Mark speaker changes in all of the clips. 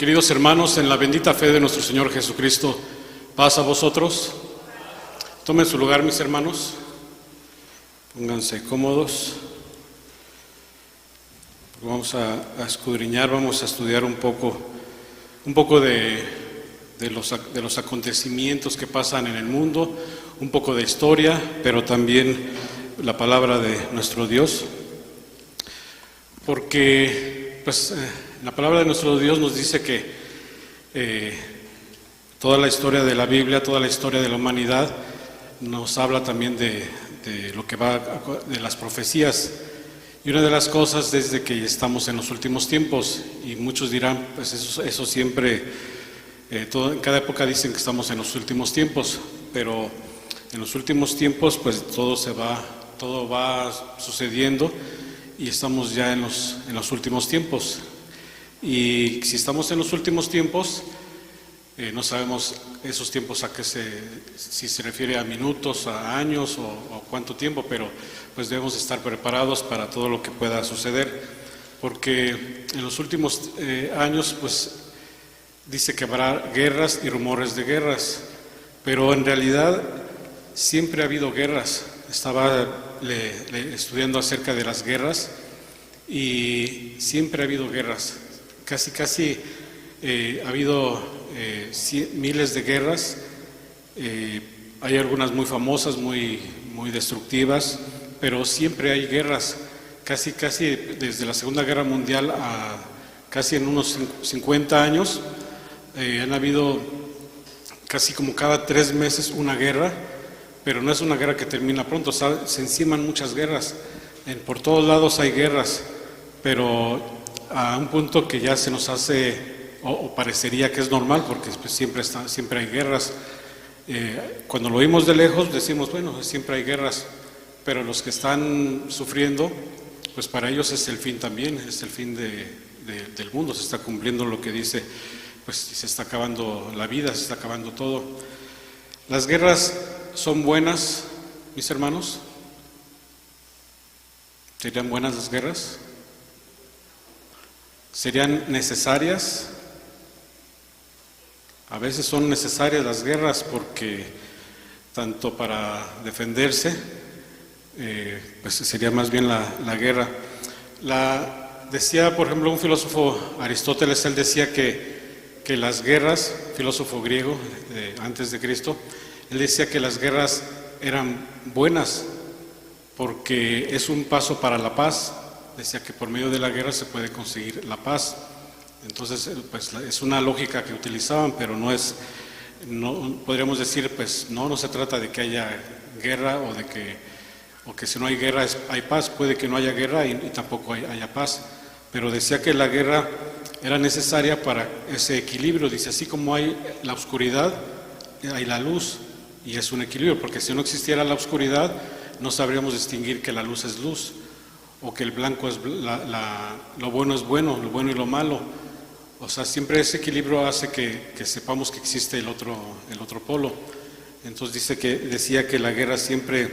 Speaker 1: Queridos hermanos, en la bendita fe de nuestro Señor Jesucristo, paz a vosotros. Tomen su lugar, mis hermanos. Pónganse cómodos. Vamos a escudriñar, vamos a estudiar un poco de los acontecimientos que pasan en el mundo, un poco de historia, pero también la palabra de nuestro Dios. Porque la palabra de nuestro Dios nos dice que toda la historia de la Biblia, toda la historia de la humanidad, nos habla también de lo que va de las profecías. Y una de las cosas es de que estamos en los últimos tiempos, y muchos dirán, pues eso siempre, en cada época dicen que estamos en los últimos tiempos, pero en los últimos tiempos pues todo va sucediendo y estamos ya en los últimos tiempos. Y si estamos en los últimos tiempos, no sabemos esos tiempos si se refiere a minutos, a años o cuánto tiempo, pero pues debemos estar preparados para todo lo que pueda suceder, porque en los últimos años pues dice que habrá guerras y rumores de guerras, pero en realidad siempre ha habido guerras. Estaba estudiando acerca de las guerras y siempre ha habido guerras. Casi ha habido miles de guerras. Hay algunas muy famosas, muy destructivas, pero siempre hay guerras. Casi desde la Segunda Guerra Mundial a casi en unos 50 años han habido casi como cada 3 meses una guerra, pero no es una guerra que termina pronto. Se enciman muchas guerras. Por todos lados hay guerras, pero a un punto que ya se nos hace, o parecería que es normal, porque pues siempre hay guerras. Cuando lo oímos de lejos decimos, bueno, siempre hay guerras, pero los que están sufriendo, pues para ellos es el fin también, es el fin del mundo. Se está cumpliendo lo que dice, pues se está acabando la vida, se está acabando todo. Las guerras son buenas, mis hermanos. ¿Serían buenas las guerras? ¿Serían necesarias? A veces son necesarias las guerras porque tanto para defenderse, pues sería más bien la guerra. Decía, por ejemplo, un filósofo, Aristóteles, él decía que las guerras, filósofo griego antes de Cristo, él decía que las guerras eran buenas porque es un paso para la paz. Decía que por medio de la guerra se puede conseguir la paz. Entonces, pues es una lógica que utilizaban, pero no podríamos decir, pues no se trata de que haya guerra o que si no hay guerra hay paz. Puede que no haya guerra y tampoco haya paz, pero decía que la guerra era necesaria para ese equilibrio. Dice, así como hay la oscuridad, hay la luz, y es un equilibrio, porque si no existiera la oscuridad, no sabríamos distinguir que la luz es luz, o que el blanco es lo bueno es bueno, lo bueno y lo malo. O sea, siempre ese equilibrio hace que sepamos que existe el otro polo. Entonces decía que la guerra siempre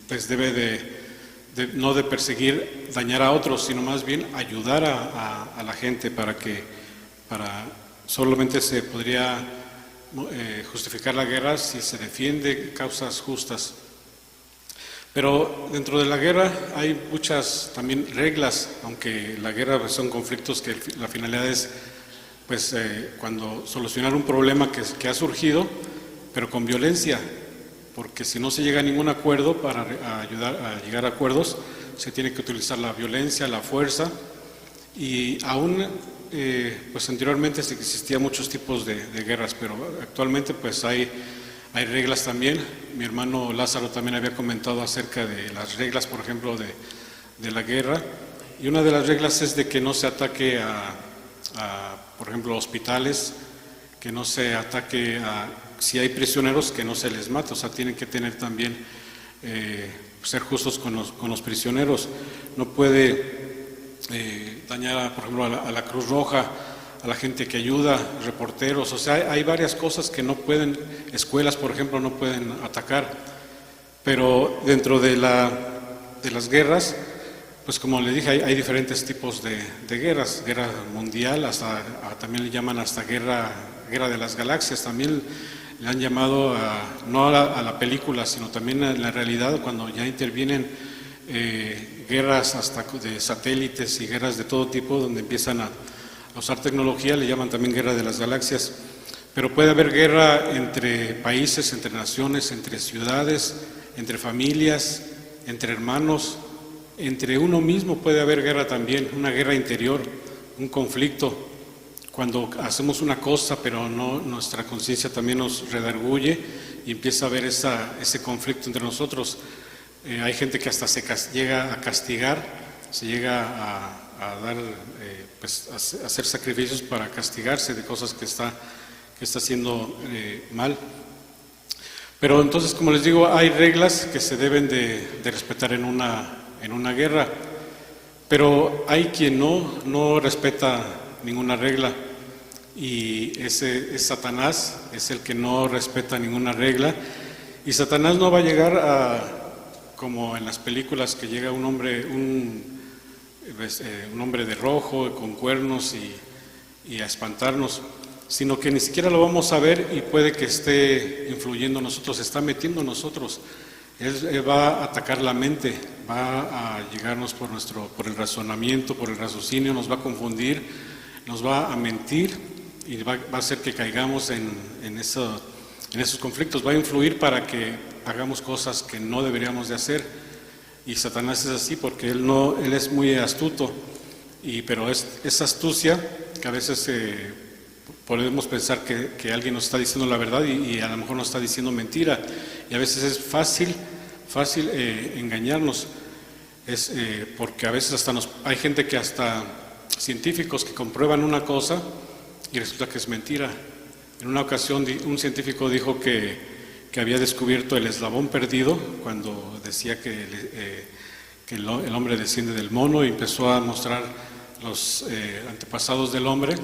Speaker 1: pues debe no de perseguir, dañar a otros, sino más bien ayudar a la gente para solamente se podría justificar la guerra si se defiende causas justas. Pero dentro de la guerra hay muchas también reglas, aunque la guerra pues, son conflictos que la finalidad es pues cuando solucionar un problema que ha surgido, pero con violencia, porque si no se llega a ningún acuerdo para ayudar a llegar a acuerdos, se tiene que utilizar la violencia, la fuerza, y aún pues anteriormente existían muchos tipos de guerras, pero actualmente pues hay reglas también. Mi hermano Lázaro también había comentado acerca de las reglas, por ejemplo, de la guerra, y una de las reglas es de que no se ataque por ejemplo, hospitales, que no se ataque si hay prisioneros, que no se les mate. O sea, tienen que tener también, ser justos con los prisioneros. No puede dañar, por ejemplo, a la Cruz Roja, a la gente que ayuda, reporteros. O sea, hay varias cosas que no pueden, escuelas, por ejemplo, no pueden atacar. Pero dentro de las guerras, pues como le dije, hay diferentes tipos de guerras, guerra mundial, hasta también le llaman hasta guerra de las galaxias, también le han llamado no a la película, sino también en la realidad, cuando ya intervienen guerras hasta de satélites y guerras de todo tipo, donde empiezan a usar tecnología, le llaman también guerra de las galaxias. Pero puede haber guerra entre países, entre naciones, entre ciudades, entre familias, entre hermanos, entre uno mismo puede haber guerra también, una guerra interior, un conflicto. Cuando hacemos una cosa, pero no, nuestra conciencia también nos redarguye y empieza a haber ese conflicto entre nosotros. Hay gente que hasta se llega a castigar, se llega a dar, pues a hacer sacrificios para castigarse de cosas que está haciendo mal. Pero entonces, como les digo, hay reglas que se deben de respetar en una guerra, pero hay quien no respeta ninguna regla, y ese es Satanás, es el que no respeta ninguna regla, y Satanás no va a llegar como en las películas, que llega un hombre de rojo con cuernos y a espantarnos, sino que ni siquiera lo vamos a ver y puede que esté influyendo en nosotros, está metiendo en nosotros. Él va a atacar la mente, va a llegarnos por el razonamiento, por el raciocinio, nos va a confundir, nos va a mentir y va a hacer que caigamos en esos conflictos, va a influir para que hagamos cosas que no deberíamos de hacer. Y Satanás es así porque él es muy astuto, pero es astucia que a veces podemos pensar que alguien nos está diciendo la verdad y a lo mejor nos está diciendo mentira, y a veces es fácil engañarnos, porque a veces hay gente que hasta científicos que comprueban una cosa y resulta que es mentira. En una ocasión un científico dijo que había descubierto el eslabón perdido, cuando decía que el hombre desciende del mono, y empezó a mostrar los antepasados del hombre.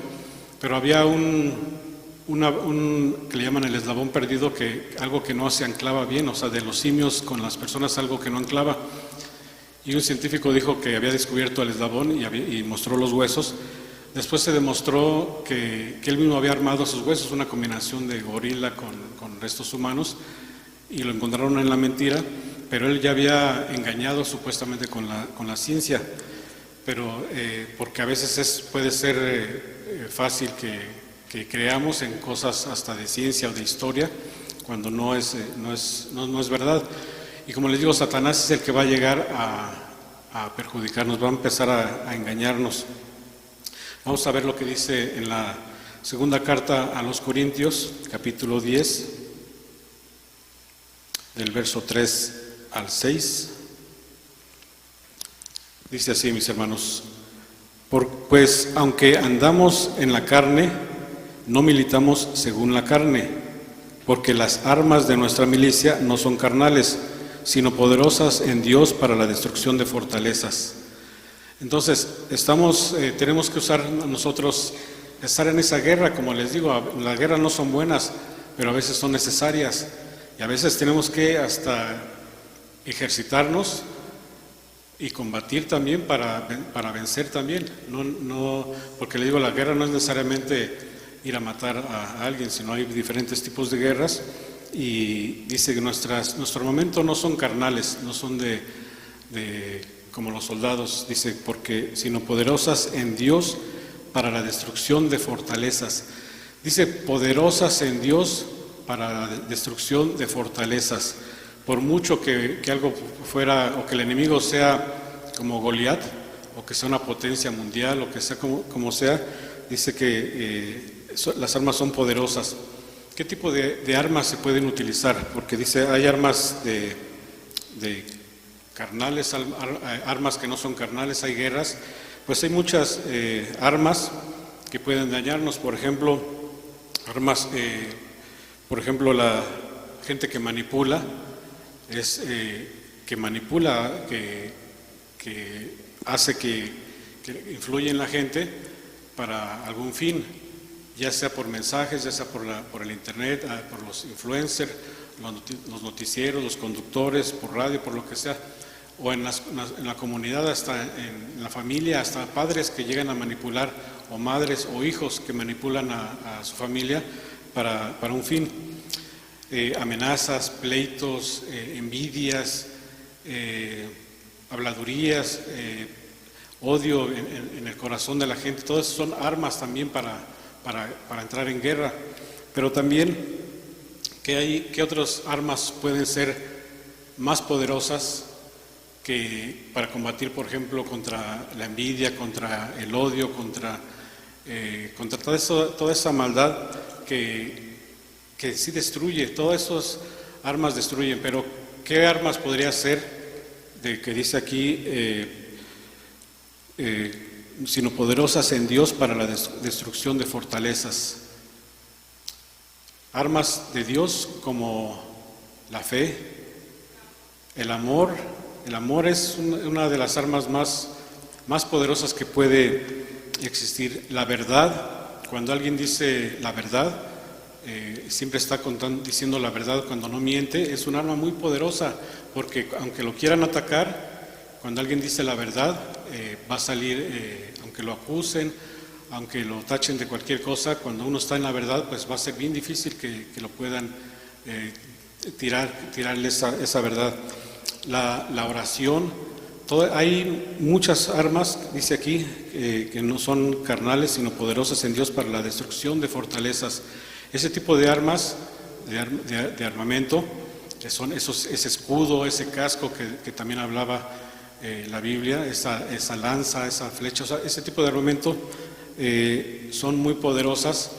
Speaker 1: Pero había que le llaman el eslabón perdido, algo que no se anclaba bien, o sea, de los simios con las personas, algo que no anclaba. Y un científico dijo que había descubierto el eslabón y mostró los huesos. Después se demostró que él mismo había armado esos huesos, una combinación de gorila con restos humanos, y lo encontraron en la mentira, pero él ya había engañado supuestamente con la ciencia. Pero porque a veces puede ser fácil que creamos en cosas hasta de ciencia o de historia, cuando no es verdad. Y como les digo, Satanás es el que va a llegar a perjudicarnos, va a empezar a engañarnos. Vamos a ver lo que dice en la segunda carta a los Corintios, capítulo 10, del verso 3 al 6. Dice así, mis hermanos: pues aunque andamos en la carne, no militamos según la carne, porque las armas de nuestra milicia no son carnales, sino poderosas en Dios para la destrucción de fortalezas. Entonces, tenemos que estar en esa guerra. Como les digo, las guerras no son buenas, pero a veces son necesarias, y a veces tenemos que hasta ejercitarnos y combatir también para vencer también. No, porque le digo, la guerra no es necesariamente ir a matar a alguien, sino hay diferentes tipos de guerras, y dice que nuestro armamento no son carnales, no son como los soldados, dice, sino poderosas en Dios para la destrucción de fortalezas. Dice poderosas en Dios para la destrucción de fortalezas. Por mucho que algo fuera, o que el enemigo sea como Goliat, o que sea una potencia mundial, o que sea como sea, dice que las armas son poderosas. ¿Qué tipo de armas se pueden utilizar? Porque dice, hay armas de carnales, armas que no son carnales, hay guerras. Pues hay muchas armas que pueden dañarnos. Por ejemplo, la gente que manipula, que hace que influye en la gente para algún fin, ya sea por mensajes, ya sea por el internet, por los influencers, los noticieros, los conductores, por radio, por lo que sea, o en la comunidad, hasta en la familia, hasta padres que llegan a manipular, o madres o hijos que manipulan a su familia para un fin. Amenazas, pleitos, envidias, habladurías, odio en el corazón de la gente. Todas son armas también para entrar en guerra. Pero también, ¿qué otras armas pueden ser más poderosas que para combatir, por ejemplo, contra la envidia, contra el odio, contra toda esa maldad que sí destruye? Todas esas armas destruyen, pero ¿qué armas podría ser, que dice aquí, sino poderosas en Dios para la destrucción de fortalezas? Armas de Dios como la fe, el amor. El amor es una de las armas más poderosas que puede existir. La verdad, cuando alguien dice la verdad, siempre está diciendo la verdad cuando no miente, es un arma muy poderosa, porque aunque lo quieran atacar, cuando alguien dice la verdad, va a salir, aunque lo acusen, aunque lo tachen de cualquier cosa, cuando uno está en la verdad, pues va a ser bien difícil que lo puedan tirarle esa verdad. La oración, hay muchas armas, dice aquí, que no son carnales, sino poderosas en Dios para la destrucción de fortalezas. Ese tipo de armas, de armamento, que son ese escudo, ese casco que también hablaba la Biblia, esa lanza, esa flecha, o sea, ese tipo de armamento son muy poderosas,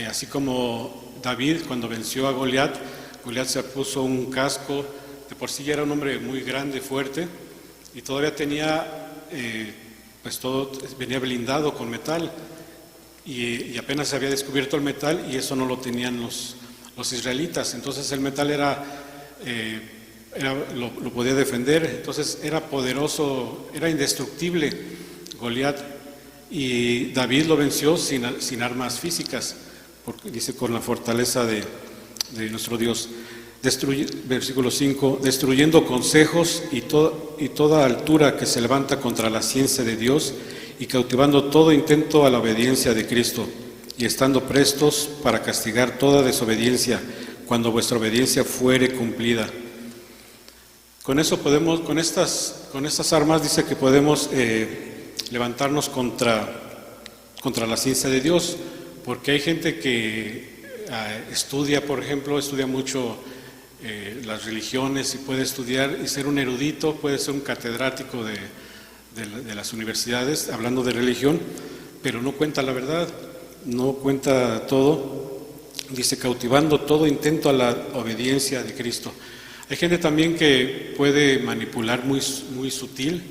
Speaker 1: así como David cuando venció a Goliat se puso un casco. De por sí ya era un hombre muy grande, fuerte, y todavía tenía, pues todo venía blindado con metal, y apenas se había descubierto el metal, y eso no lo tenían los israelitas. Entonces el metal lo podía defender, entonces era poderoso, era indestructible Goliat, y David lo venció sin armas físicas, porque dice con la fortaleza de nuestro Dios. Versículo 5, destruyendo consejos y toda altura que se levanta contra la ciencia de Dios, y cautivando todo intento a la obediencia de Cristo, y estando prestos para castigar toda desobediencia cuando vuestra obediencia fuere cumplida. Con eso podemos, con estas armas dice que podemos levantarnos contra la ciencia de Dios, porque hay gente que estudia, por ejemplo, estudia mucho las religiones, y puede estudiar y ser un erudito, puede ser un catedrático de las universidades hablando de religión, pero no cuenta la verdad, no cuenta todo. Dice, cautivando todo intento a la obediencia de Cristo. Hay gente también que puede manipular muy sutil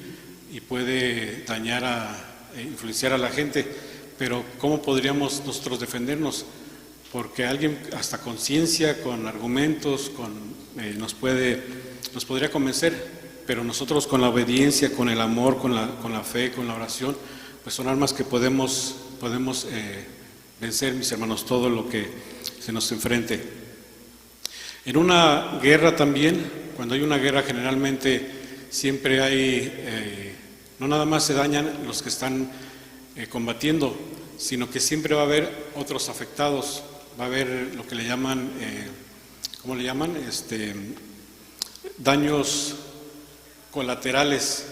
Speaker 1: y puede dañar influenciar a la gente, pero ¿cómo podríamos nosotros defendernos? Porque alguien hasta con ciencia, con argumentos, nos podría convencer, pero nosotros con la obediencia, con el amor, con la fe, con la oración, pues son armas que podemos vencer, mis hermanos, todo lo que se nos enfrente. En una guerra también, cuando hay una guerra, generalmente siempre hay, no nada más se dañan los que están combatiendo, sino que siempre va a haber otros afectados. Va a haber lo que le llaman, ¿cómo le llaman? Daños colaterales,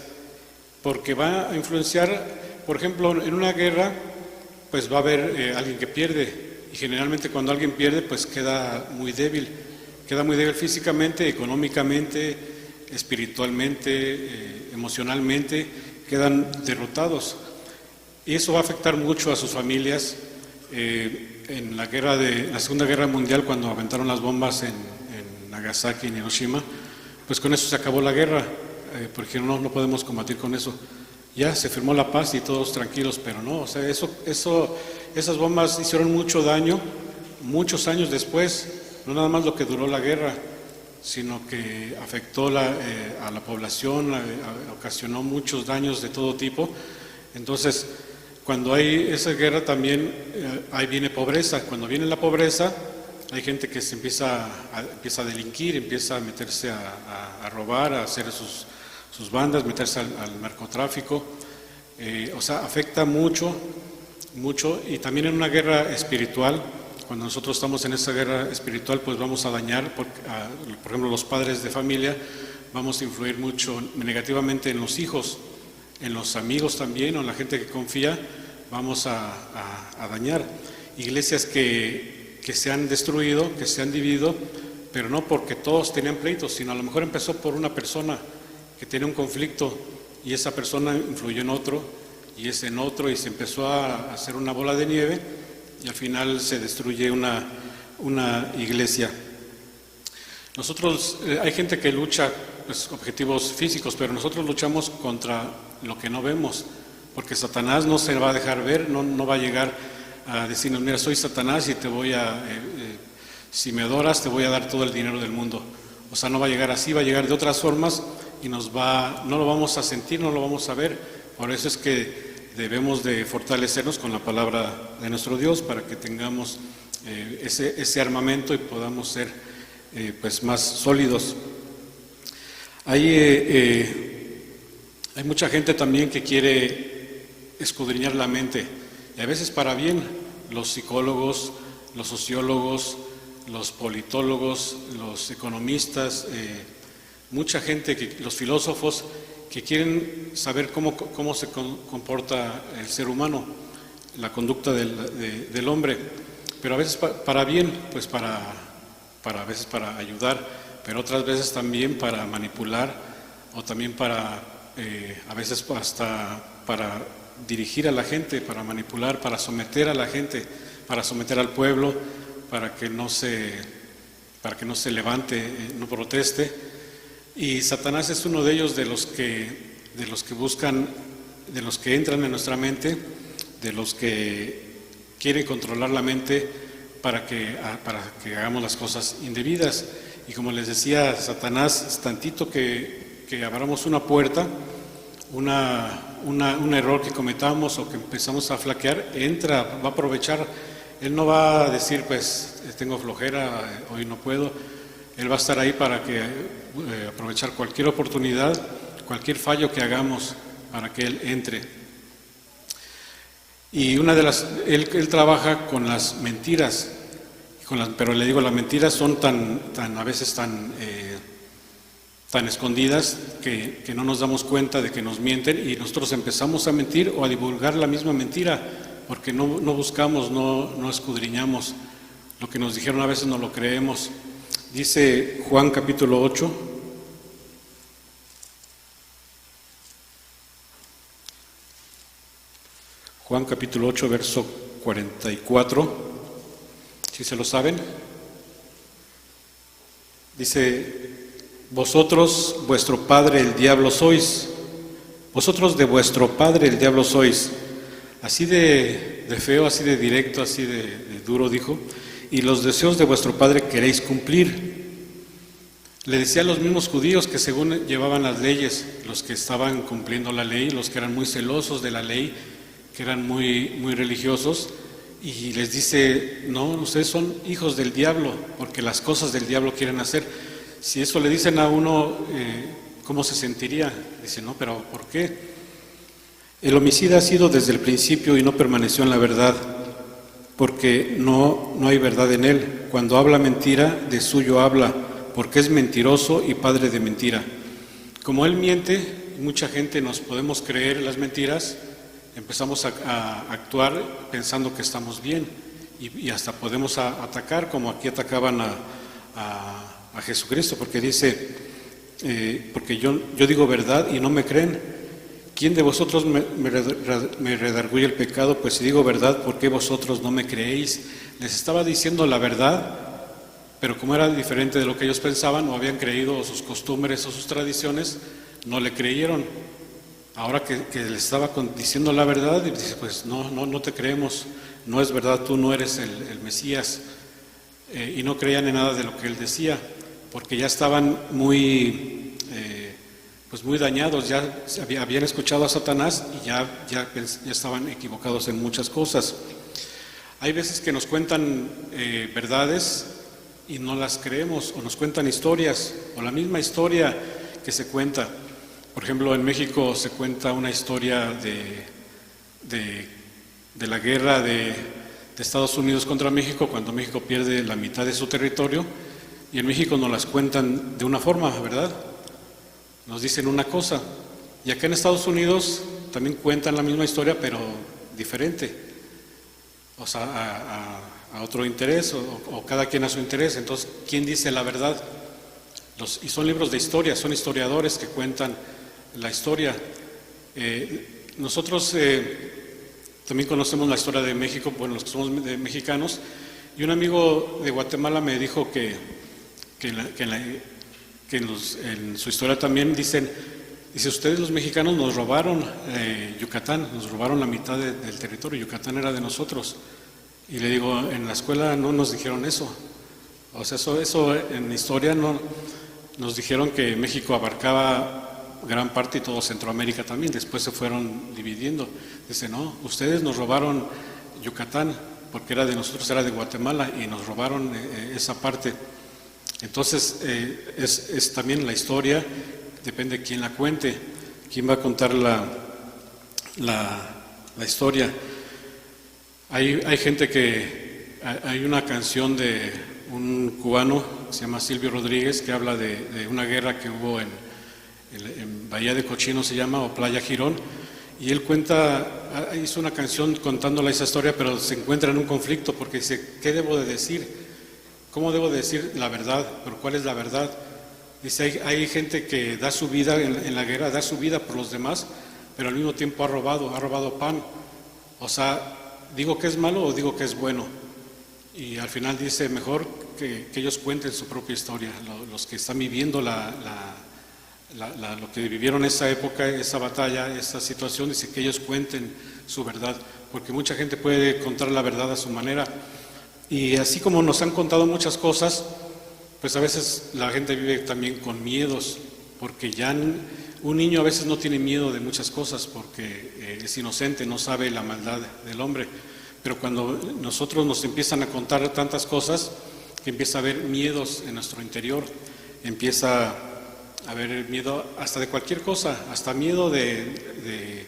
Speaker 1: porque va a influenciar, por ejemplo, en una guerra, pues va a haber alguien que pierde, y generalmente cuando alguien pierde, pues queda muy débil físicamente, económicamente, espiritualmente, emocionalmente, quedan derrotados, y eso va a afectar mucho a sus familias. En la Segunda Guerra Mundial, cuando aventaron las bombas en Nagasaki y en Hiroshima, pues con eso se acabó la guerra, porque no podemos combatir con eso. Ya se firmó la paz y todos tranquilos, pero no, o sea, esas bombas hicieron mucho daño muchos años después, no nada más lo que duró la guerra, sino que afectó a la población, ocasionó muchos daños de todo tipo. Entonces, cuando hay esa guerra también ahí viene pobreza. Cuando viene la pobreza, hay gente que empieza a delinquir, empieza a meterse a robar, a hacer sus bandas, meterse al narcotráfico. O sea, afecta mucho, mucho, y también en una guerra espiritual. Cuando nosotros estamos en esa guerra espiritual, pues vamos a dañar, por ejemplo, los padres de familia, vamos a influir mucho negativamente en los hijos, en los amigos también, o en la gente que confía, vamos a dañar. Iglesias que se han destruido, que se han dividido, pero no porque todos tenían pleitos, sino a lo mejor empezó por una persona que tenía un conflicto y esa persona influyó en otro y ese en otro, y se empezó a hacer una bola de nieve y al final se destruye una iglesia. Nosotros, hay gente que lucha pues, objetivos físicos, pero nosotros luchamos contra lo que no vemos, porque Satanás no se va a dejar ver, no va a llegar a decirnos, mira, soy Satanás y te voy si me adoras te voy a dar todo el dinero del mundo. O sea, no va a llegar así, va a llegar de otras formas y no lo vamos a sentir, no lo vamos a ver. Por eso es que debemos de fortalecernos con la palabra de nuestro Dios para que tengamos ese armamento y podamos ser pues más sólidos. Hay mucha gente también que quiere escudriñar la mente, y a veces para bien. Los psicólogos, los sociólogos, los politólogos, los economistas, mucha gente, los filósofos, que quieren saber cómo se comporta el ser humano, la conducta del hombre, pero a veces para bien, pues a veces para ayudar, pero otras veces también para manipular, o también a veces hasta para dirigir a la gente, para manipular, para someter a la gente, para someter al pueblo, para que no se levante, no proteste. Y Satanás es uno de ellos, de los que buscan, de los que entran en nuestra mente, de los que quieren controlar la mente para que hagamos las cosas indebidas. Y como les decía, Satanás, tantito que abramos una puerta, un error que cometamos o que empezamos a flaquear, va a aprovechar. Él no va a decir, pues, tengo flojera, hoy no puedo. Él va a estar ahí para aprovechar cualquier oportunidad, cualquier fallo que hagamos para que Él entre. Y él trabaja con las mentiras, pero le digo, las mentiras son a veces tan escondidas que no nos damos cuenta de que nos mienten, y nosotros empezamos a mentir o a divulgar la misma mentira, porque no buscamos, no escudriñamos. Lo que nos dijeron a veces no lo creemos. Dice Juan capítulo 8, Juan capítulo 8, verso 44, ¿sí se lo saben? Dice: vosotros, vuestro padre el diablo sois, vosotros de vuestro padre el diablo sois. Así de feo, así de directo, así de duro dijo: y los deseos de vuestro padre queréis cumplir. Le decía a los mismos judíos que según llevaban las leyes, los que estaban cumpliendo la ley, los que eran muy celosos de la ley, que eran muy, muy religiosos, y les dice: no, ustedes son hijos del diablo, porque las cosas del diablo quieren hacer. Si eso le dicen a uno, ¿cómo se sentiría? Dice: no, pero ¿por qué? El homicida ha sido desde el principio y no permaneció en la verdad, porque no hay verdad en él. Cuando habla mentira, de suyo habla, porque es mentiroso y padre de mentira. Como él miente, mucha gente nos podemos creer las mentiras, empezamos a actuar pensando que estamos bien, y hasta podemos atacar, como aquí atacaban a Jesucristo, porque dice, porque yo digo verdad y no me creen. ¿Quién de vosotros me redarguye el pecado? Pues si digo verdad, ¿por qué vosotros no me creéis? Les estaba diciendo la verdad, pero como era diferente de lo que ellos pensaban, o habían creído, o sus costumbres o sus tradiciones, no le creyeron. Ahora que les estaba diciendo la verdad, y dice: pues no te creemos, no es verdad, tú no eres el Mesías. Y no creían en nada de lo que él decía, porque ya estaban muy dañados, ya habían escuchado a Satanás y ya estaban equivocados en muchas cosas. Hay veces que nos cuentan verdades y no las creemos, o nos cuentan historias, o la misma historia que se cuenta, Por ejemplo, en México se cuenta una historia de la guerra de Estados Unidos contra México, cuando México pierde la mitad de su territorio, y en México nos las cuentan de una forma, ¿verdad? Nos dicen una cosa, y acá en Estados Unidos también cuentan la misma historia, pero diferente, o sea, a otro interés, o cada quien a su interés. Entonces, ¿quién dice la verdad? Y son libros de historia, son historiadores que cuentan la historia. Nosotros también conocemos la historia de México, bueno, los que somos mexicanos, y un amigo de Guatemala me dijo que en su historia también dice, ustedes los mexicanos nos robaron Yucatán, nos robaron la mitad del territorio, Yucatán era de nosotros. Y le digo, en la escuela no nos dijeron eso. O sea, eso en historia no nos dijeron que México abarcaba gran parte y todo Centroamérica también, después se fueron dividiendo. Dice, no, ustedes nos robaron Yucatán, porque era de nosotros, era de Guatemala, y nos robaron esa parte. Entonces, es también la historia, depende de quién la cuente, quién va a contar la historia. Hay gente hay una canción de un cubano, se llama Silvio Rodríguez, que habla de una guerra que hubo en Bahía de Cochino, se llama, o Playa Girón, y él hizo una canción contándole esa historia, pero se encuentra en un conflicto, porque dice, ¿qué debo de decir? ¿Cómo debo de decir la verdad? ¿Pero cuál es la verdad? Dice, hay gente que da su vida en la guerra, da su vida por los demás, pero al mismo tiempo ha robado pan. O sea, ¿digo que es malo o digo que es bueno? Y al final dice, mejor que ellos cuenten su propia historia, los que están viviendo lo que vivieron esa época, esa batalla, esa situación, dice que ellos cuenten su verdad, porque mucha gente puede contar la verdad a su manera. Y así como nos han contado muchas cosas, pues a veces la gente vive también con miedos, porque un niño a veces no tiene miedo de muchas cosas, porque es inocente, no sabe la maldad del hombre. Pero cuando nosotros nos empiezan a contar tantas cosas, que empieza a haber miedos en nuestro interior, empieza a haber miedo hasta de cualquier cosa, hasta miedo de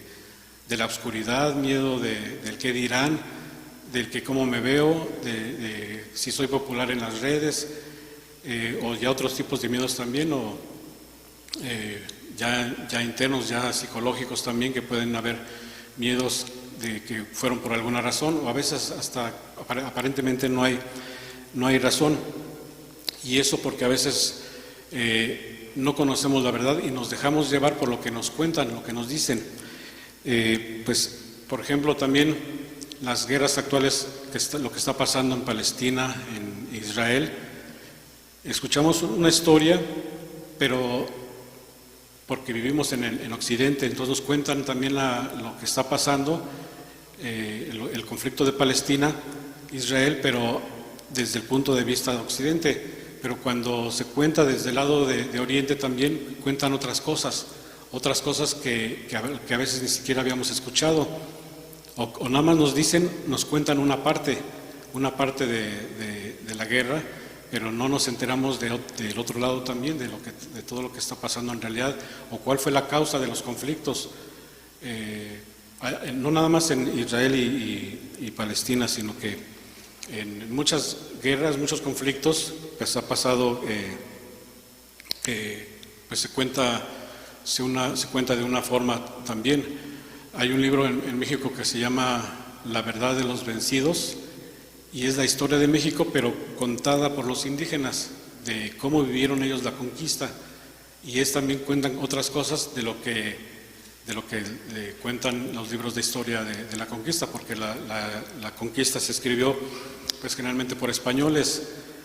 Speaker 1: la oscuridad, miedo del qué dirán, del que cómo me veo, de si soy popular en las redes, o ya otros tipos de miedos también, o ya internos, ya psicológicos también, que pueden haber miedos de que fueron por alguna razón, o a veces hasta aparentemente no hay razón. Y eso porque a veces no conocemos la verdad y nos dejamos llevar por lo que nos cuentan, lo que nos dicen. Pues, por ejemplo, también las guerras actuales, lo que está pasando en Palestina, en Israel, escuchamos una historia, pero porque vivimos en Occidente, entonces nos cuentan también lo que está pasando, el conflicto de Palestina, Israel, pero desde el punto de vista de Occidente. Pero cuando se cuenta desde el lado de Oriente también cuentan otras cosas que a veces ni siquiera habíamos escuchado, o nada más nos cuentan una parte de la guerra, pero no nos enteramos del otro lado también, de todo lo que está pasando en realidad, o cuál fue la causa de los conflictos, no nada más en Israel y Palestina, sino que en muchas guerras, muchos conflictos, pues ha pasado, pues se cuenta de una forma también. Hay un libro en México que se llama La verdad de los vencidos, y es la historia de México, pero contada por los indígenas, de cómo vivieron ellos la conquista. Y también cuentan otras cosas de lo que cuentan los libros de historia de la conquista, porque la conquista se escribió pues generalmente por españoles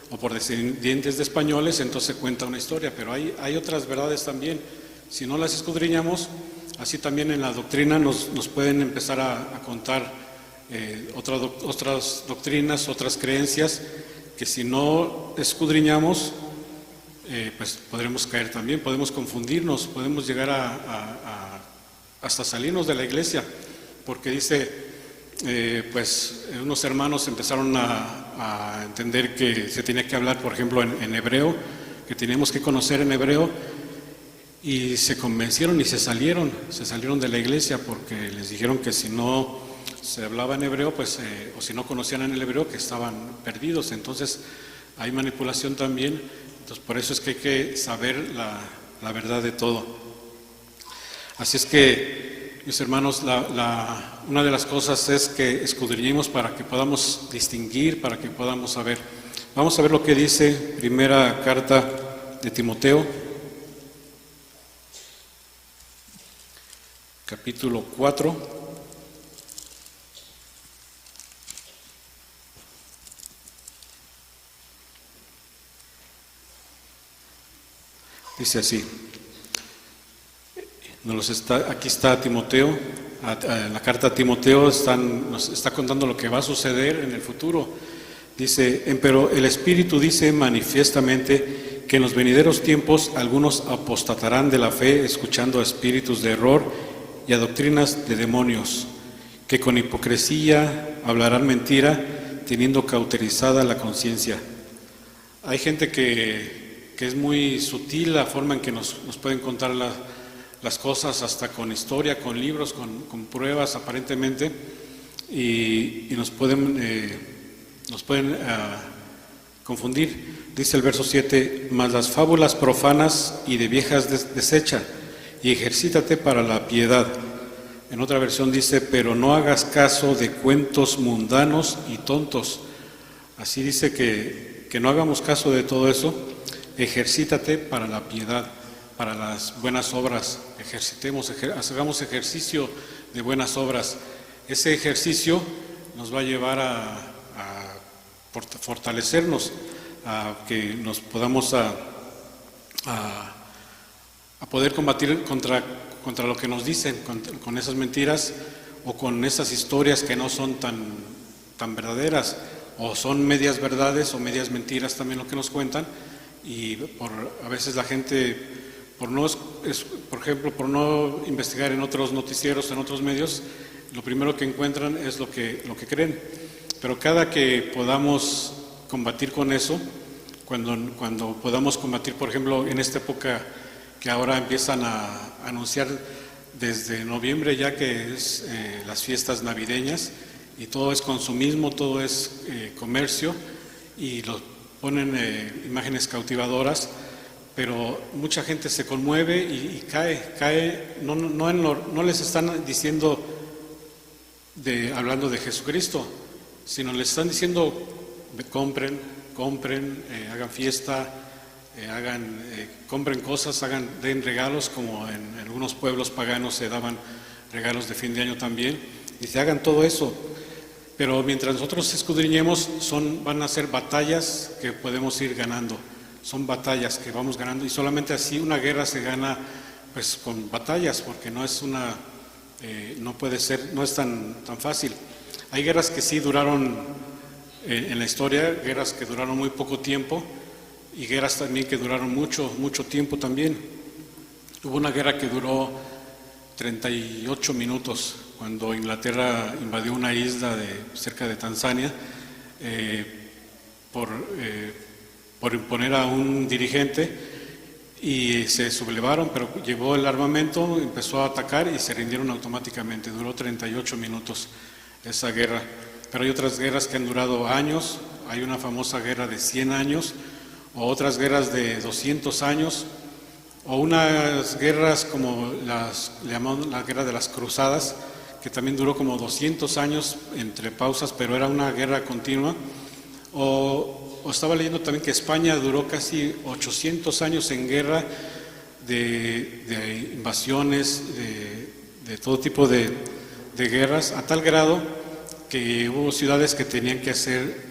Speaker 1: o por descendientes de españoles, entonces cuenta una historia, pero hay otras verdades también. Si no las escudriñamos, así también en la doctrina nos pueden empezar a contar otras doctrinas, otras creencias, que si no escudriñamos, pues podremos caer también, podemos confundirnos, podemos llegar hasta salirnos de la iglesia, porque dice, pues unos hermanos empezaron a entender que se tenía que hablar, por ejemplo, en hebreo, que teníamos que conocer en hebreo, y se convencieron y se salieron de la iglesia porque les dijeron que si no se hablaba en hebreo, pues, o si no conocían en el hebreo, que estaban perdidos. Entonces hay manipulación también, entonces por eso es que hay que saber la verdad de todo. Así es que, mis hermanos, una de las cosas es que escudriñemos para que podamos distinguir, para que podamos saber. Vamos a ver lo que dice primera carta de Timoteo, capítulo 4. Dice así, aquí está Timoteo, la carta a Timoteo nos está contando lo que va a suceder en el futuro. Dice, pero el Espíritu dice manifiestamente que en los venideros tiempos algunos apostatarán de la fe escuchando a espíritus de error y a doctrinas de demonios, que con hipocresía hablarán mentira, teniendo cauterizada la conciencia. Hay gente que es muy sutil la forma en que nos pueden contar las cosas, hasta con historia, con libros, con pruebas aparentemente, y nos pueden confundir. Dice el verso 7, mas las fábulas profanas y de viejas desecha, y ejercítate para la piedad. En otra versión dice, pero no hagas caso de cuentos mundanos y tontos. Así dice que no hagamos caso de todo eso. Ejercítate para la piedad, para las buenas obras. Hagamos ejercicio de buenas obras. Ese ejercicio nos va a llevar a fortalecernos, a que nos podamos a poder combatir contra lo que nos dicen, con esas mentiras o con esas historias que no son tan verdaderas, o son medias verdades o medias mentiras también lo que nos cuentan. Y a veces la gente, por ejemplo, por no investigar en otros noticieros, en otros medios, lo primero que encuentran es lo que creen. Pero cada que podamos combatir con eso, cuando podamos combatir, por ejemplo, en esta época que ahora empiezan a anunciar desde noviembre ya que es las fiestas navideñas, y todo es consumismo, todo es comercio, y ponen imágenes cautivadoras, pero mucha gente se conmueve y cae, no les están diciendo hablando de Jesucristo, sino les están diciendo compren, hagan fiesta, compren cosas, den regalos, como en algunos pueblos paganos se daban regalos de fin de año también. Dice, hagan todo eso. Pero mientras nosotros escudriñemos, van a ser batallas que podemos ir ganando. Son batallas que vamos ganando, y solamente así una guerra se gana, pues, con batallas, porque no es no es tan fácil. Hay guerras que sí duraron en la historia, guerras que duraron muy poco tiempo, y guerras también que duraron mucho tiempo también. Hubo una guerra que duró 38 minutos, cuando Inglaterra invadió una isla cerca de Tanzania, por imponer a un dirigente, y se sublevaron, pero llevó el armamento, empezó a atacar y se rindieron automáticamente. Duró 38 minutos esa guerra. Pero hay otras guerras que han durado años. Hay una famosa guerra de 100 años, o otras guerras de 200 años, o unas guerras como le llamamos la guerra de las cruzadas, que también duró como 200 años entre pausas, pero era una guerra continua. O estaba leyendo también que España duró casi 800 años en guerra, de invasiones, de todo tipo de guerras, a tal grado que hubo ciudades que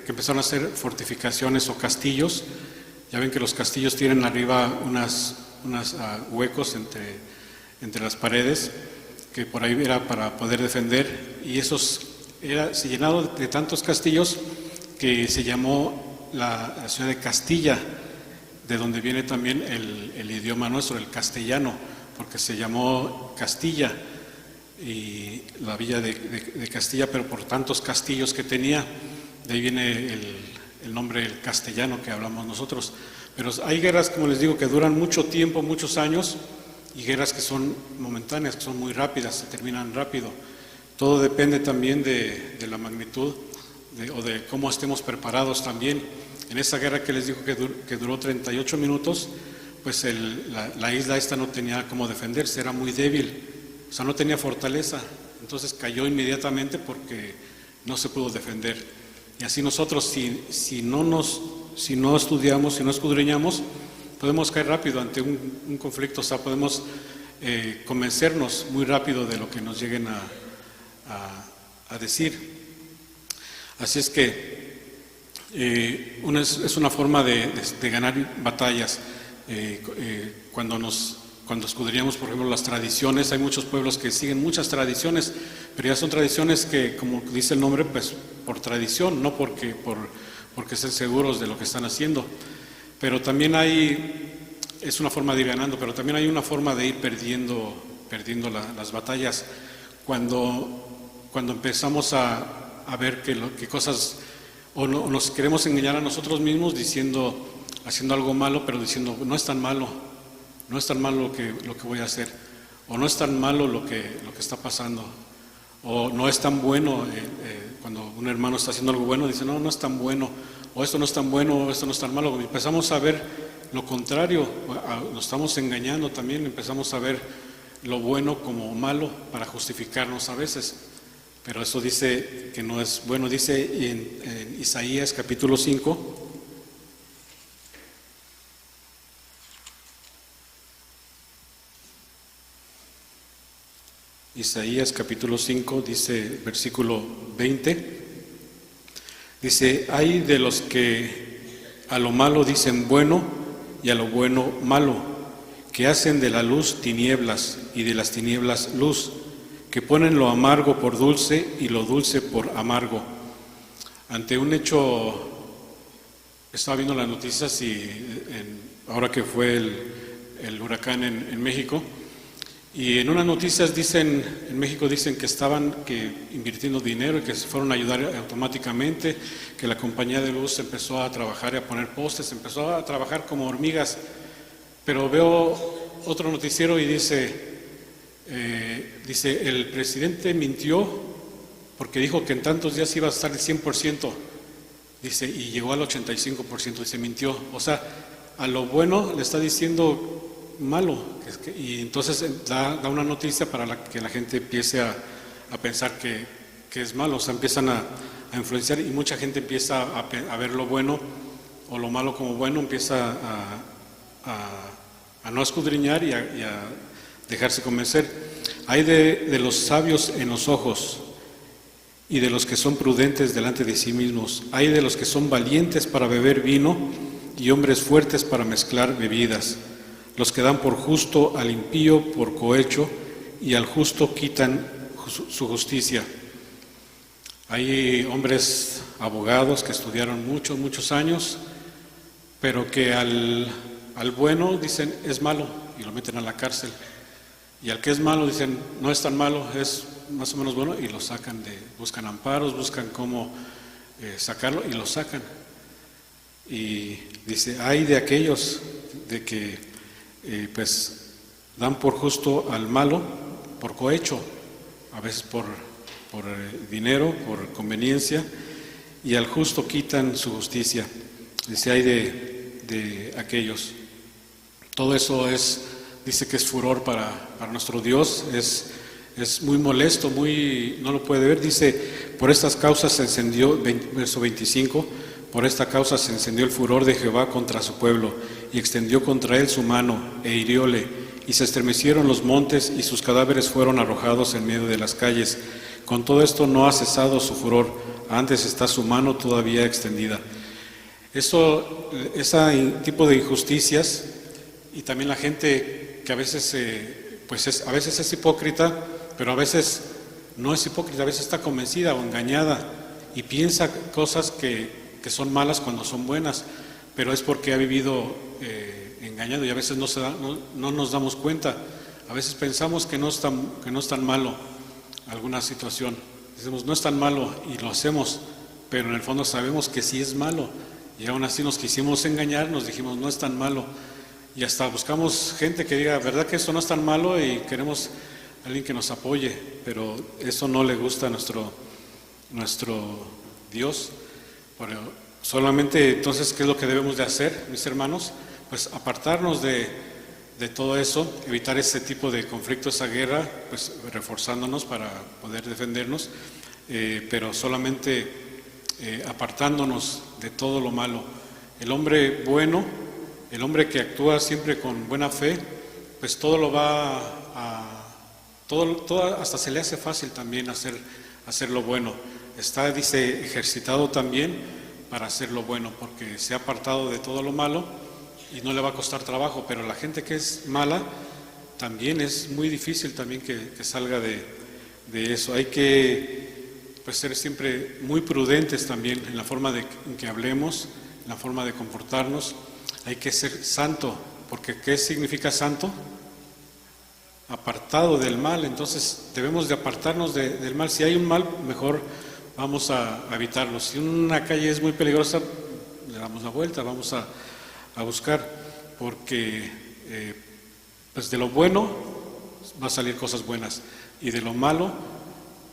Speaker 1: empezaron a hacer fortificaciones o castillos. Ya ven que los castillos tienen arriba unos huecos entre las paredes, que por ahí era para poder defender, y se llenaron de tantos castillos que se llamó la ciudad de Castilla, de donde viene también el idioma nuestro, el castellano, porque se llamó Castilla, y la villa de Castilla, pero por tantos castillos que tenía, de ahí viene el nombre del castellano que hablamos nosotros. Pero hay guerras, como les digo, que duran mucho tiempo, muchos años, y guerras que son momentáneas, que son muy rápidas, se terminan rápido. Todo depende también de la magnitud o de cómo estemos preparados también. En esa guerra que les digo que duró 38 minutos, pues la isla esta no tenía cómo defenderse, era muy débil, o sea, no tenía fortaleza, entonces cayó inmediatamente porque no se pudo defender. Y así nosotros, si no estudiamos, si no escudriñamos, podemos caer rápido ante un conflicto, o sea, podemos convencernos muy rápido de lo que nos lleguen a decir. Así es que es una forma de ganar batallas. Cuando escudriñamos, por ejemplo, las tradiciones, hay muchos pueblos que siguen muchas tradiciones, pero ya son tradiciones que, como dice el nombre, pues por tradición, no porque estén seguros de lo que están haciendo. Pero también es una forma de ir ganando, pero también hay una forma de ir perdiendo las batallas. Cuando empezamos a ver que cosas, o nos queremos engañar a nosotros mismos haciendo algo malo, pero diciendo, no es tan malo lo que voy a hacer, o no es tan malo lo que está pasando, o no es tan bueno, cuando un hermano está haciendo algo bueno, dice, no es tan bueno, o esto no es tan bueno, o esto no es tan malo. Empezamos a ver lo contrario, nos estamos engañando también, empezamos a ver lo bueno como malo para justificarnos a veces, pero eso dice que no es bueno. Dice en Isaías capítulo 5, Isaías capítulo 5, dice versículo 20, dice, hay de los que a lo malo dicen bueno y a lo bueno malo, que hacen de la luz tinieblas y de las tinieblas luz, que ponen lo amargo por dulce y lo dulce por amargo. Ante un hecho, estaba viendo las noticias ahora que fue el huracán en México, y en unas noticias en México dicen que estaban invirtiendo dinero y que se fueron a ayudar automáticamente, que la compañía de luz empezó a trabajar y a poner postes, empezó a trabajar como hormigas. Pero veo otro noticiero y dice, el presidente mintió porque dijo que en tantos días iba a estar el 100%, dice, y llegó al 85%, dice, mintió. O sea, a lo bueno le está diciendo malo, y entonces da una noticia para que la gente empiece a pensar que es malo, o sea, empiezan a influenciar, y mucha gente empieza a ver lo bueno o lo malo como bueno, empieza a no escudriñar y a dejarse convencer. Hay de los sabios en los ojos y de los que son prudentes delante de sí mismos. Hay de los que son valientes para beber vino y hombres fuertes para mezclar bebidas. Los que dan por justo al impío por cohecho y al justo quitan su justicia. Hay hombres abogados que estudiaron muchos años, pero que al bueno dicen es malo y lo meten a la cárcel. Y al que es malo dicen no es tan malo, es más o menos bueno, y lo sacan buscan amparos, buscan cómo sacarlo y lo sacan. Y dice, hay de aquellos de que pues dan por justo al malo por cohecho, a veces por dinero, por conveniencia, y al justo quitan su justicia. Dice, hay de aquellos. Todo eso dice que es furor para nuestro Dios, es muy molesto, no lo puede ver. Dice, por estas causas se encendió, verso 25, por esta causa se encendió el furor de Jehová contra su pueblo, y extendió contra él su mano, e hirióle, y se estremecieron los montes, y sus cadáveres fueron arrojados en medio de las calles. Con todo esto no ha cesado su furor, antes está su mano todavía extendida. Ese tipo de injusticias, y también la gente que a veces es hipócrita, pero a veces no es hipócrita, a veces está convencida o engañada y piensa cosas que son malas cuando son buenas, pero es porque ha vivido engañado, y a veces no nos damos cuenta. A veces pensamos que no es tan malo alguna situación, decimos no es tan malo y lo hacemos, pero en el fondo sabemos que sí es malo, y aún así nos quisimos engañar, nos dijimos no es tan malo, y hasta buscamos gente que diga, ¿verdad que esto no es tan malo? Y queremos alguien que nos apoye, pero eso no le gusta a nuestro Dios. Pero solamente entonces, ¿qué es lo que debemos de hacer, mis hermanos? Pues apartarnos de todo eso, evitar ese tipo de conflicto, esa guerra, pues reforzándonos para poder defendernos, pero solamente apartándonos de todo lo malo. El hombre bueno, el hombre que actúa siempre con buena fe, pues todo lo va todo hasta se le hace fácil también hacer lo bueno. Está, dice, ejercitado también para hacer lo bueno, porque se ha apartado de todo lo malo y no le va a costar trabajo. Pero la gente que es mala, también es muy difícil también que salga de eso. Hay que pues ser siempre muy prudentes también en la forma en que hablemos, en la forma de comportarnos. Hay que ser santo, porque ¿qué significa santo? Apartado del mal. Entonces debemos de apartarnos del mal. Si hay un mal, mejor vamos a evitarlo. Si una calle es muy peligrosa, le damos la vuelta, vamos a buscar, porque pues de lo bueno va a salir cosas buenas, y de lo malo,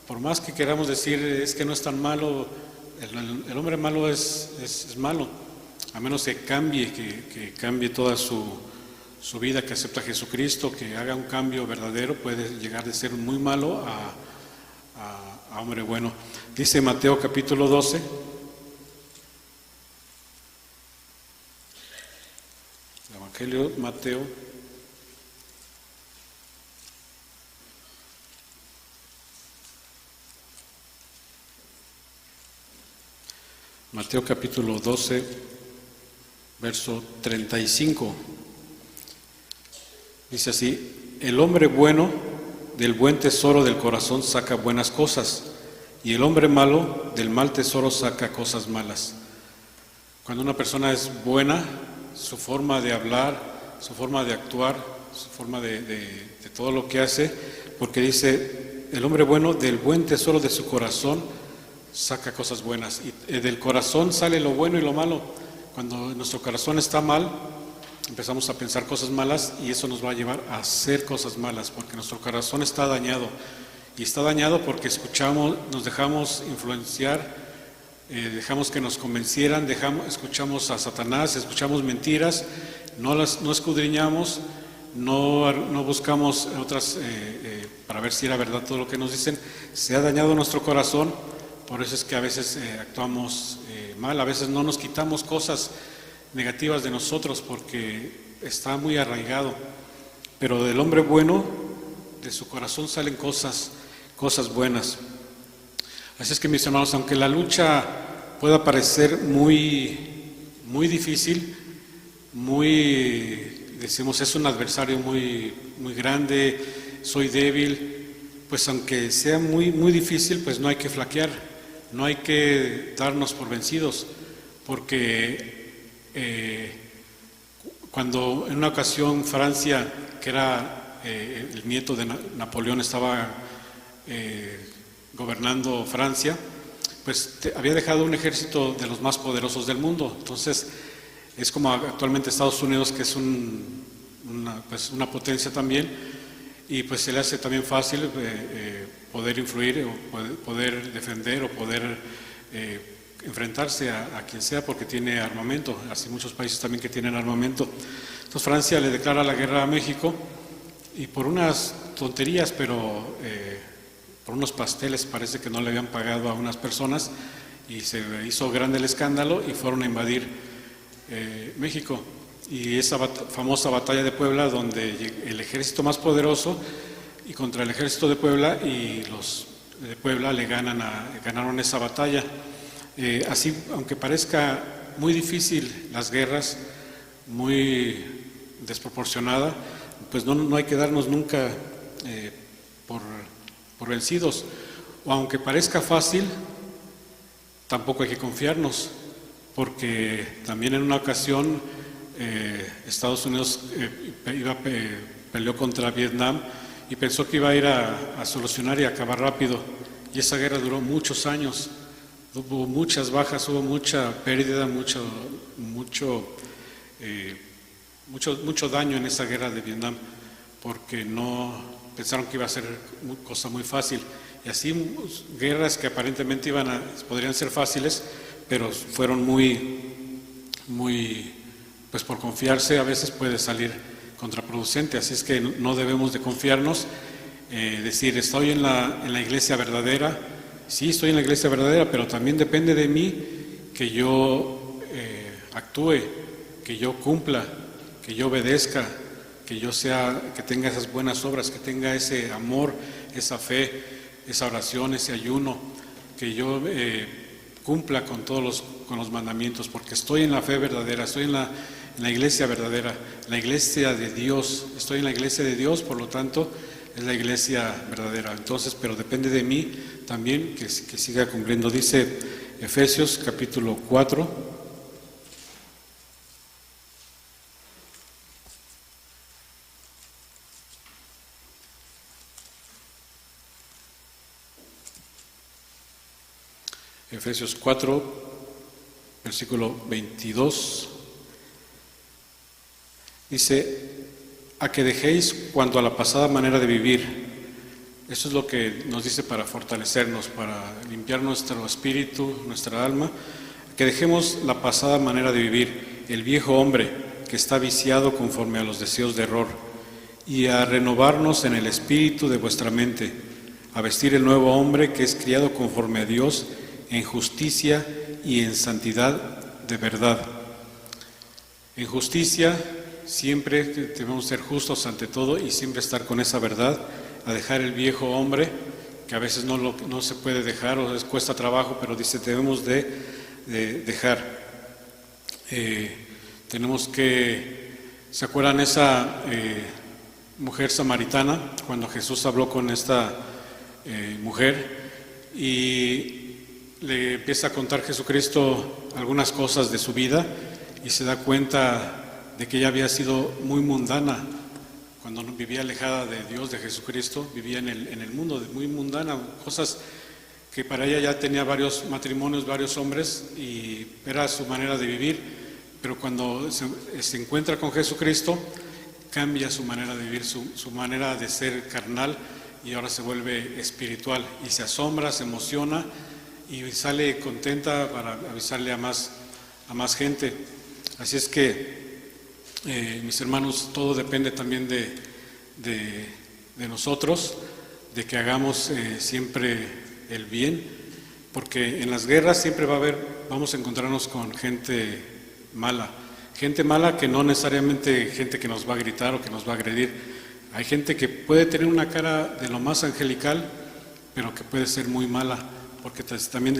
Speaker 1: por más que queramos decir es que no es tan malo, el hombre malo es malo, a menos que cambie toda su vida, que acepta a Jesucristo, que haga un cambio verdadero, puede llegar de ser muy malo a hombre bueno. Dice Mateo capítulo 12, el Evangelio de Mateo, Mateo capítulo 12, verso 35. Dice así: el hombre bueno del buen tesoro del corazón saca buenas cosas, y el hombre malo del mal tesoro saca cosas malas. Cuando una persona es buena, su forma de hablar, su forma de actuar, su forma de todo lo que hace, porque dice, el hombre bueno del buen tesoro de su corazón saca cosas buenas, y del corazón sale lo bueno y lo malo. Cuando nuestro corazón está mal, empezamos a pensar cosas malas, y eso nos va a llevar a hacer cosas malas, porque nuestro corazón está dañado, y está dañado porque nos dejamos influenciar, dejamos que nos convencieran, escuchamos a Satanás, escuchamos mentiras, no escudriñamos, no buscamos otras para ver si era verdad todo lo que nos dicen. Se ha dañado nuestro corazón, por eso es que a veces actuamos mal, a veces no nos quitamos cosas negativas de nosotros porque está muy arraigado. Pero del hombre bueno, de su corazón salen cosas buenas. Así es que, mis hermanos, aunque la lucha pueda parecer muy difícil, decimos, es un adversario muy grande, soy débil, pues aunque sea muy difícil, pues no hay que flaquear, no hay que darnos por vencidos, porque cuando en una ocasión Francia, que era el nieto de Napoleón, estaba gobernando Francia, pues había dejado un ejército de los más poderosos del mundo. Entonces es como actualmente Estados Unidos, que es una potencia también, y pues se le hace también fácil poder influir o poder defender o poder enfrentarse a quien sea, porque tiene armamento, así muchos países también que tienen armamento. Entonces Francia le declara la guerra a México, y por unas tonterías, pero por unos pasteles parece que no le habían pagado a unas personas, y se hizo grande el escándalo y fueron a invadir México. Y esa famosa batalla de Puebla, donde el ejército más poderoso y contra el ejército de Puebla, y los de Puebla ganaron esa batalla. Así, aunque parezca muy difícil las guerras, muy desproporcionada, pues no hay que darnos nunca por vencidos. O aunque parezca fácil, tampoco hay que confiarnos, porque también en una ocasión Estados Unidos peleó contra Vietnam y pensó que iba a ir a solucionar y acabar rápido, y esa guerra duró muchos años, hubo muchas bajas, hubo mucha pérdida, mucho daño en esa guerra de Vietnam, porque no pensaron que iba a ser cosa muy fácil. Y así guerras que aparentemente podrían ser fáciles, pero fueron pues por confiarse a veces puede salir contraproducente. Así es que no debemos de confiarnos, decir, estoy en la iglesia verdadera. Sí, estoy en la iglesia verdadera, pero también depende de mí que yo actúe, que yo cumpla, que yo obedezca, que tenga esas buenas obras, que tenga ese amor, esa fe, esa oración, ese ayuno, que yo cumpla con con los mandamientos, porque estoy en la fe verdadera, estoy en la iglesia verdadera, la iglesia de Dios, estoy en la iglesia de Dios, por lo tanto es la iglesia verdadera. Entonces, pero depende de mí también que siga cumpliendo. Dice Efesios capítulo 4. Efesios 4, versículo 22, dice, a que dejéis cuanto a la pasada manera de vivir. Eso es lo que nos dice para fortalecernos, para limpiar nuestro espíritu, nuestra alma, que dejemos la pasada manera de vivir, el viejo hombre que está viciado conforme a los deseos de error, y a renovarnos en el espíritu de vuestra mente, a vestir el nuevo hombre que es criado conforme a Dios, en justicia y en santidad de verdad. En justicia siempre debemos ser justos ante todo y siempre estar con esa verdad, a dejar el viejo hombre, que a veces no se puede dejar o les cuesta trabajo, pero dice debemos de dejar. Tenemos que, ¿se acuerdan esa mujer samaritana cuando Jesús habló con esta mujer y le empieza a contar Jesucristo algunas cosas de su vida y se da cuenta de que ella había sido muy mundana cuando vivía alejada de Dios, de Jesucristo, vivía en el mundo, muy mundana, cosas que para ella ya tenía varios matrimonios, varios hombres y era su manera de vivir, pero cuando se encuentra con Jesucristo cambia su manera de vivir, su manera de ser carnal y ahora se vuelve espiritual y se asombra, se emociona y sale contenta para avisarle a más gente. Así es que, mis hermanos, todo depende también de nosotros, de que hagamos siempre el bien, porque en las guerras siempre vamos a encontrarnos con gente mala que no necesariamente gente que nos va a gritar o que nos va a agredir. Hay gente que puede tener una cara de lo más angelical, pero que puede ser muy mala. Porque también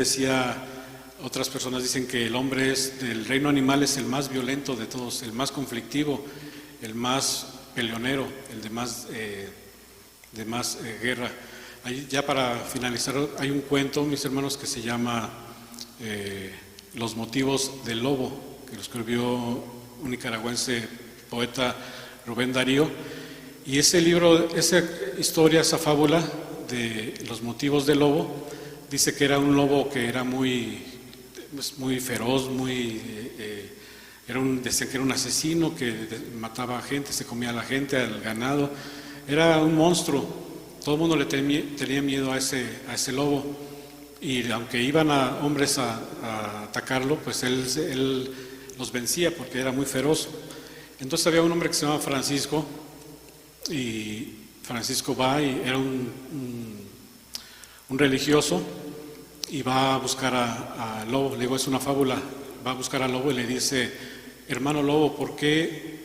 Speaker 1: otras personas dicen que el hombre del reino animal es el más violento de todos, el más conflictivo, el más peleonero, el de más guerra. Ya para finalizar, hay un cuento, mis hermanos, que se llama Los motivos del lobo, que lo escribió un nicaragüense poeta, Rubén Darío, y ese libro, esa historia, esa fábula de los motivos del lobo, dice que era un lobo que era muy feroz, decían que era un asesino, que mataba a gente, se comía a la gente, al ganado, era un monstruo, todo el mundo le tenía miedo a ese lobo, y aunque iban hombres a atacarlo, pues él los vencía porque era muy feroz. Entonces había un hombre que se llamaba Francisco, y Francisco va y era un religioso, y va a buscar a lobo. Le digo, es una fábula. Va a buscar al lobo y le dice, hermano lobo, ¿por qué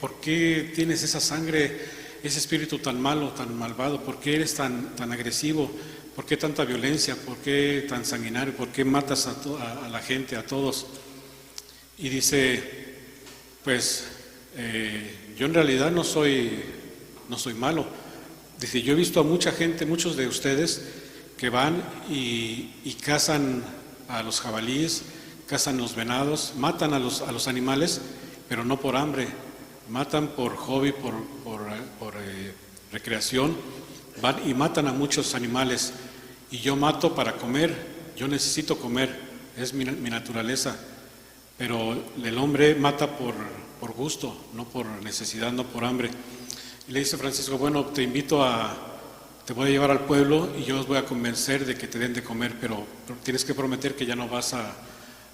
Speaker 1: tienes esa sangre, ese espíritu tan malo, tan malvado? ¿Por qué eres tan agresivo? ¿Por qué tanta violencia? ¿Por qué tan sanguinario? ¿Por qué matas a la gente, a todos? Y dice, pues yo en realidad no soy malo. Dice, yo he visto a mucha gente, muchos de ustedes, que van y cazan a los jabalíes, cazan los venados, matan a los animales, pero no por hambre, matan por hobby, por recreación, van y matan a muchos animales, y yo mato para comer, yo necesito comer, es mi naturaleza, pero el hombre mata por gusto, no por necesidad, no por hambre. Y le dice Francisco, bueno, te voy a llevar al pueblo y yo os voy a convencer de que te den de comer, pero tienes que prometer que ya no vas a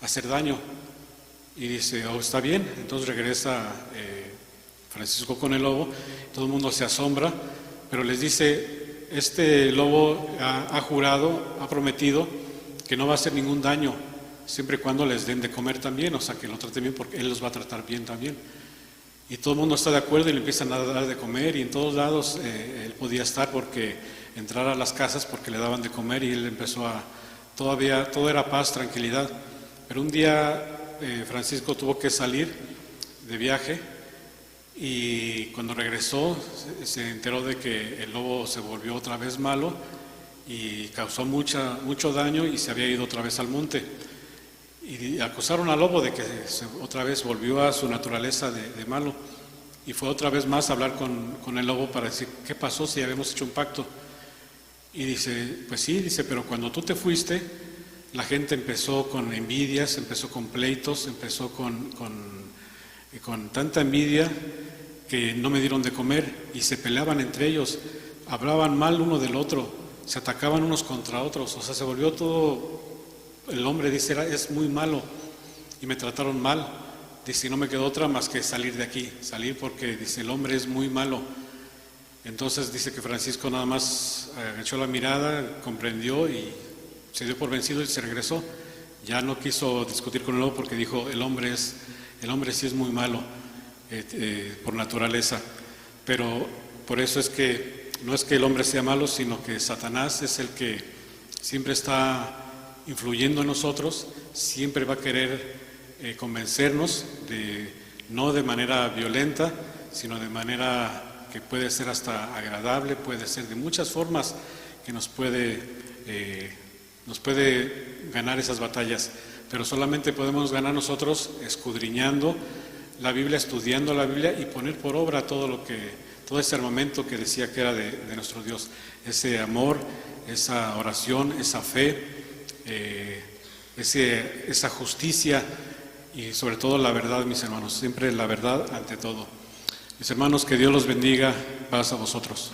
Speaker 1: hacer daño. Y dice, oh, está bien. Entonces regresa Francisco con el lobo, todo el mundo se asombra, pero les dice, este lobo ha jurado, ha prometido que no va a hacer ningún daño, siempre y cuando les den de comer también, o sea, que lo traten bien, porque él los va a tratar bien también. Y todo el mundo está de acuerdo y le empiezan a dar de comer, y en todos lados él podía estar porque entrar a las casas porque le daban de comer, y él empezó todo era paz, tranquilidad. Pero un día Francisco tuvo que salir de viaje, y cuando regresó se enteró de que el lobo se volvió otra vez malo y causó mucho daño y se había ido otra vez al monte. Y acusaron al lobo de que otra vez volvió a su naturaleza de malo, y fue otra vez más a hablar con el lobo para decir, ¿qué pasó si habíamos hecho un pacto? Y dice, pues sí, dice, pero cuando tú te fuiste, la gente empezó con envidias, empezó con pleitos, empezó con tanta envidia que no me dieron de comer, y se peleaban entre ellos, hablaban mal uno del otro, se atacaban unos contra otros, o sea, se volvió todo, el hombre dice, es muy malo, y me trataron mal, dice, no me quedó otra más que salir de aquí, salir porque, dice, el hombre es muy malo. Entonces dice que Francisco nada más echó la mirada, comprendió y se dio por vencido y se regresó. Ya no quiso discutir con el lobo porque dijo, el hombre sí es muy malo por naturaleza. Pero por eso es que no es que el hombre sea malo, sino que Satanás es el que siempre está influyendo en nosotros, siempre va a querer convencernos, no de manera violenta, sino de manera que puede ser hasta agradable, puede ser de muchas formas que nos puede ganar esas batallas, pero solamente podemos ganar nosotros escudriñando la Biblia, estudiando la Biblia y poner por obra todo ese armamento que decía que era de nuestro Dios, ese amor, esa oración, esa fe, esa justicia y sobre todo la verdad, mis hermanos, siempre la verdad ante todo. Mis hermanos, que Dios los bendiga, paz a vosotros.